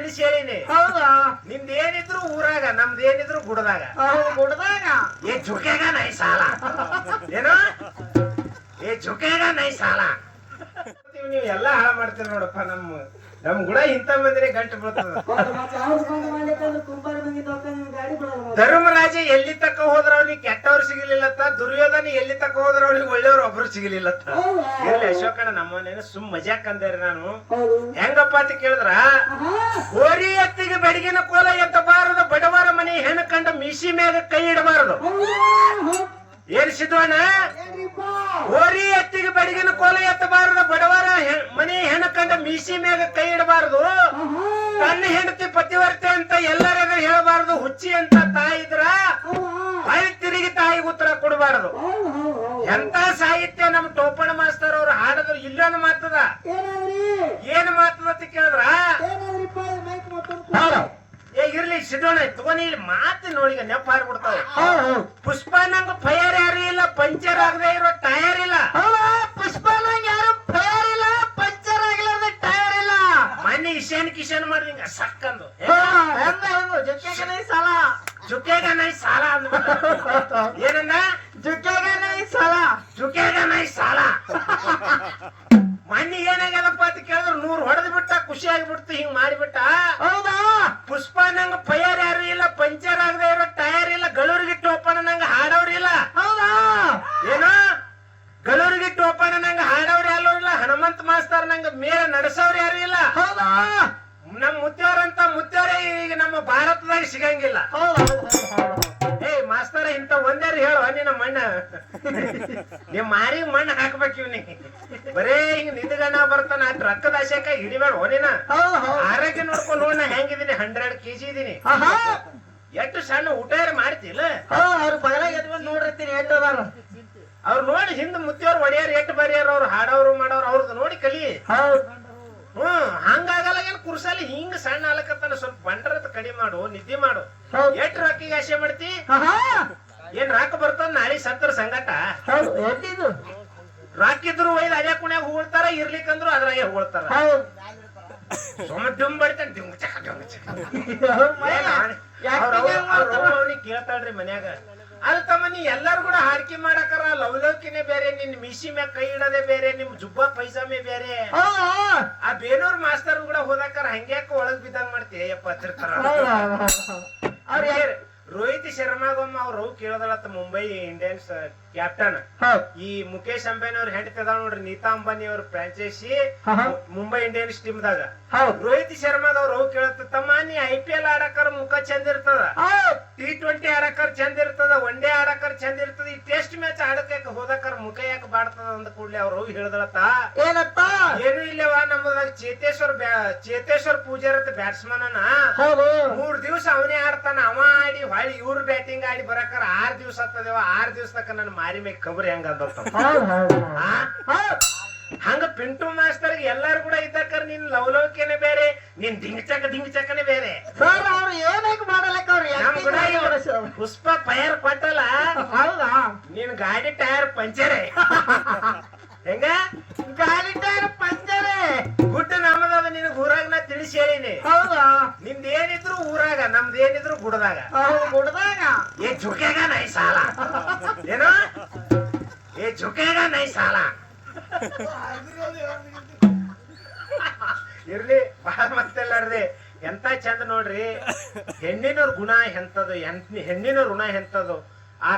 ತಿಳಿಸಿ ಹೇಳಿನಿ. ಹೌದಾ? ನಿಮ್ದ ಏನಿದ್ರು ಊರಾಗ, ನಮ್ದು ಏನಿದ್ರು ಗುಡದಾಗ. ಗುಡ್ದಾಗ ಏ ಜುಕೆಗ ನೈ ಸಾಲ ಏನು, ಏ ಜುಕೆಗ ನೈ ಸಾಲ. ನೀವು ಎಲ್ಲಾ ಹಾಳ ಮಾಡ್ತೀರಿ ನೋಡಪ್ಪ. ನಮ್ ಗುಡ ಇಂತ ಮಂದಿನೇ ಗಂಟು ಬೀಳ್ತದ. ಧರ್ಮರಾಜ ಎಲ್ಲಿ ತಕ್ಕ ಹೋದ್ರ ಅವ್ನಿಗೆ ಕೆಟ್ಟವ್ರು ಸಿಗಲಿಲ್ಲತ್ತ, ದುರ್ಯೋಧನ ಎಲ್ಲಿ ತಕ್ಕ ಹೋದ್ರ ಅವ್ನಿಗೆ ಒಳ್ಳೆಯವ್ರು ಒಬ್ರು ಸಿಗಲಿಲ್ಲತ್ತ. ಎಲ್ಲಿ ಅಶೋಕಣ್ಣ ನಮ್ಮನೇನು ಸುಮ್ ಮಜಾಕ್ ಅಂದೇರಿ. ನಾನು ಹೆಂಗಪ್ಪ ಅಂತ ಕೇಳಿದ್ರ, ಹೋರಿ ಎತ್ತಿಗೆ ಬೆಡಗಿನ ಕೋಲ ಎತ್ತಬಾರದು, ಬಡವರ ಮನೆ ಹೆಣ್ಣು ಕಂಡ ಮೀಸಿ ಮ್ಯಾಗ ಕೈ ಇಡಬಾರದು. ಏನ್ ಸಿದ್ವಣ್ಣ? ಹೋರಿ ಎತ್ತಿಗೆ ಬೆಡಗಿನ ಕೋಲ ಎತ್ತಬಾರದು, ಬಡವರ ಮನೆ ಹೆಣ್ಣು ಕಂಡ ಮೀಸಿ ಮ್ಯಾಗ ಕೈ ಇಡಬಾರದು. ತನ್ನ ಹೆಂಡತಿ ಪತಿವರ್ತೆ ಅಂತ ಎಲ್ಲರಾಗ ಹೇಳಬಾರದು. ಹುಚ್ಚಿ ಅಂತ ತಾಯಿ ಇದ್ರ ಬಾಯಿ ತಿರುಗಿ ತಾಯಿಗೆ ಉತ್ತರ ಕೊಡಬಾರದು. ಎಂತ ಸಾಹಿತ್ಯ ನಮ್ ಟೋಪಣ ಮಾಸ್ತರ್ ಅವ್ರು ಹಾಡಿದ್ರು. ಇಲ್ಲೊಂದು ಮಾತದ. ಏನ್ ಮಾತದ ಅಂತ ಕೇಳಿದ್ರ, ಇರ್ಲಿ ಸಿದ್ದೋಣ ತಗೊಂಡಿ ಮಾತು ನೋಡಿ ನೆಪ ಹಾಡ್ಬಿಡ್ತಾವ. ಪುಷ್ಪ ನಂಗ ಫೈರ್ ಯಾರು ಇಲ್ಲ, ಪಂಚರ್ ಆಗದೆ ಇರೋ ಟಯರ್ ಇಲ್ಲ. ಪುಷ್ಪ ನಂಗ ಯಾರು ಫೈರ್ ಇಲ್ಲ, ಪಂಚರ್ ಆಗಿಲ್ಲ, ಟಯರ್ ಇಲ್ಲ. ಮನೆ ಇಶಾನ್ ಕಿಶನ್ ಮಾಡಿದಂಗ ಸಕ್ಕಂದು ಸಾಲ ಜುಕೆಗ ನೈ ಸಾಲ ಅಂದ್ಬಿಟ್ಟ. ಏನನ್ನ ಜುಕೆಗ ನೈ ಸಾಲ, ಜುಕೆಗ ನೈ ಸಾಲ. ಮಣ್ಣಿ ಏನಾಗ್ಯದಪ್ಪ ಅಂತ ಕೇಳಿದ್ರು 100 ಹೊಡೆದ್ ಬಿಟ್ಟ, ಖುಷಿ ಆಗಿಬಿಡ್ತು. ಹಿಂಗ್ ಮಾಡಿಬಿಟ್ಟ. ಹೌದಾ? ಪುಷ್ಪ ನಂಗ ಫೈರ್ ಯಾರು ಇಲ್ಲ, ಪಂಚರ್ ಆಗದೆ ಇರೋ ಟಯರ್ ಇಲ್ಲ, ಗಳೂರ್ಗಿಟ್ಟು ಒಪ್ಪಣ ನಂಗ ಹಾಡವ್ರು ಇಲ್ಲ. ಹೌದಾ? ಏನು ಗಳೂರ್ಗಿಟ್ಟು ಒಪ್ಪಣ ನಂಗ ಹಾಡವ್ರು ಯಾರು ಇಲ್ಲ, ಹನುಮಂತ ಮಾಸ್ತರ್ ನಂಗ ಮೇಲ ನಡೆಸೋರು ಯಾರು ಇಲ್ಲ. ಹೌದಾ? ನಮ್ ಮುತ್ತೇವ್ರಂತ ಮುತ್ತೇವ್ರೆ ಈಗ ನಮ್ಮ ಭಾರತದಾಗ ಸಿಗಂಗಿಲ್ಲ. ಏ ಮಾಸ್ತರ ಇಂತ ಒಂದೇರು ಹೇಳುವ ನಿನ್ನ ಮಣ್ಣ, ನಿಮ್ ಮಾರಿಗೆ ಮಣ್ಣು ಹಾಕ್ಬೇಕು. ಇವ್ನಿಗೆ ಬರೇ ಹಿಂಗ್ ನಿಂದಗಣ್ಣ ಬರ್ತಾನ. ಅಟ್ ರೊಕ್ಕದ ಆಶೆಕ ಹಿಡಿಬೇಡ ಹೋನಿನ. ಆರೋಗ್ಯ ನೋಡ್ಕೊಂಡು ಹೋಣ ಹೆಂಗಿದೀನಿ, 100 kg ಇದೀನಿ. ಎಷ್ಟು ಸಣ್ಣ ಊಟ ಮಾಡ್ತಿಲ್ಲ. ಅವ್ರ ಬಗಲಾಗ ಎದ್ಕೊಂಡು ನೋಡಿರ್ತೀನಿ ಎಷ್ಟು ಅದಾರ. ಅವ್ರು ನೋಡಿ ಹಿಂದ್ ಮುತ್ತಿಯವ್ರು ಒಡೆಯಾರ ಎಷ್ಟು ಬರ್ಯಾರ, ಅವ್ರು ಹಾಡವ್ರು ಮಾಡೋರು ಅವ್ರದ್ದು ನೋಡಿ ಕಲಿ. ಹಂಗಾಗಲ್ಲ. ಏನ್ ಕುರ್ಸಾಲಿ ಹಿಂಗ ಸಣ್ಣ ಆಲಕತ್ತಾನ. ಸ್ವಲ್ಪ ಬಂಡ್ರದ ಕಡಿಮೆ ಮಾಡು, ನಿದ್ದೆ ಮಾಡು. ಎಷ್ಟ್ ರೊಕ್ಕಿಗೆ ಆಸೆ ಮಾಡ್ತಿ? ಏನ್ ರಾಕ ಬರ್ತದ ನಾಳೆ ಸತ್ತರ ಸಂಗಟ. ರಾಕಿದ್ರು ಒಯ್ದು ಅದೇ ಕುಣ್ಯಾಗ ಹೋಗ್ತಾರ, ಇರ್ಲಿಕ್ಕಂದ್ರು ಅದ್ರಾಗೆ ಹೋಗ್ತಾರ. ಸೋಮ ಡುಮ್ ಬಡ್ತಾನೆ, ಡುಮ್ ಚಕ ಡುಮ್ ಚಕ. ಅವ್ನಿಗೆ ಕೇಳ್ತಾಳ್ರಿ ಮನ್ಯಾಗ, ಅಲ್ ತಮ್ಮ ನೀ ಎಲ್ಲಾರು ಕೂಡ ಹಾಡ್ಕಿ ಮಾಡಾಕರ, ಲವಲೌಕಿನೇ ಬೇರೆ, ನಿನ್ ಮಿಸಿ ಮ್ಯಾಗ ಕೈ ಇಡೋದೇ ಬೇರೆ, ನಿಮ್ ಜುಬ್ಬಾ ಪೈಸಾಮೆ ಬೇರೆ. ಆ ಬೇಲೂರ್ ಮಾಸ್ತರ್ ಕೂಡ ಹೋದಾಕರ ಹಂಗ್ಯಾಕ ಒಳಗ್ ಬಿದ್ದಂಗ್ ಮಾಡ್ತೀಯ ಯಪ್ಪ ಹತ್ತಿರ್ತಾರ. ರೋಹಿತ್ ಶರ್ಮಾಗೊಮ್ಮ ಅವ್ರು ಕೇಳೋದಳತ್ತ, ಮುಂಬೈ ಇಂಡಿಯನ್ಸ್ ಕ್ಯಾಪ್ಟನ್. ಈ ಮುಖೇಶ್ ಅಂಬಾನಿ ಅವ್ರ ಹೆಂಡತಿ ಅದಾವ ನೋಡ್ರಿ, ನೀತಾ ಅಂಬಾನಿ ಅವ್ರ ಫ್ರಾಂಚೈಸಿ ಮುಂಬೈ ಇಂಡಿಯನ್ಸ್ ಟೀಮ್ ದಾಗ. ರೋಹಿತ್ ಶರ್ಮಾಗ ಅವ್ರು ಕೇಳತ್ತ, ತಮ್ಮ ನೀ IPL ಆಡಕರ ಮುಖ ಚಂದ ಇರ್ತದ, T20 ಆಡಕರ ಚಂದ ಇರ್ತದ, ಒನ್ ಡೇ ಆಡಕರ ಚಂದ ಇರ್ತದ, ಈ ಟೆಸ್ಟ್ ಮ್ಯಾಚ್ ಆಡಕ ಹೋದಕರ ಮುಖ ಯಾಕೆ ಬಾಡ್ತದ ಅಂದ ಕೂಡ್ಲೆ ಅವ್ರು ಹೇಳದಳತ್ತ, ಏನತ್ತ ಏನು ಇಲ್ಲವ ನಮ್ಮದಾಗ ಚೇತೇಶ್ವರ್ ಪೂಜಾರಿ ಅಂತ ಬ್ಯಾಟ್ಸ್ಮನ್ ಅನ್ನ 3 ದಿವಸ ಅವನೇ ಆಡ್ತಾನ. ಅವ ಆಡಿ ಹೊಳಿ ಇವ್ರು ಬ್ಯಾಟಿಂಗ್ ಆಡಿ ಬರಕರ 6 ದಿವಸ ಆಗ್ತದೇವ. 6 ದಿವಸ ತಕ್ಕ ನನ್ನ ಮಾರಿ ಮೇಲೆ ಕಬರಿ ಹೆಂಗ ಹಂಗ ಪಿಂಟು ಮಾಸ್ತರ್ ಎಲ್ಲಾರು ಕೂಡ ಇದ್ದಕ್ಕರ್ ನಿನ್ ಲವಲೌಕಿನೇ ಬೇರೆ, ನಿನ್ ದಿಂಗಚಕನೇ ಬೇರೆ. ಪುಷ್ಪ ಫೈರ್ ಕೊಟ್ಟಲ್ಲ, ಹೌದಾ? ನಿನ್ ಗಾಡಿ ಟೈರ್ ಪಂಚರೇ. ಹೆಂಗ ಗಾಡಿ ಟೈರ್ ಪಂಚರೇ? ಗುಡ್ಡ ನಮ್ಮದ ನಿನಗ್ ಊರಾಗ ನಾ ತಿಳಿಸಿ ಹೇಳಿನಿ. ಹೌದಾ? ನಿಮ್ದ ಏನಿದ್ರು ಊರಾಗ, ನಮ್ದು ಏನಿದ್ರು ಗುಡದಾಗ. ಗುಡದಾಗ ಏ ಜುಕೆಗ ನೈ ಸಾಲ ಏನು, ಏ ಜುಕೆಗ ನೈ ಸಾಲ. ಇರ್ಲಿ ಬಹಳ ಮತ್ತೆಲ್ಲಾರ್ದೆ ಎಂತ ಚಂದ ನೋಡ್ರಿ. ಹೆಣ್ಣಿನ ಗುಣ ಎಂತದು, ಹೆಣ್ಣಿನ ಋಣ ಎಂತದು. ಆ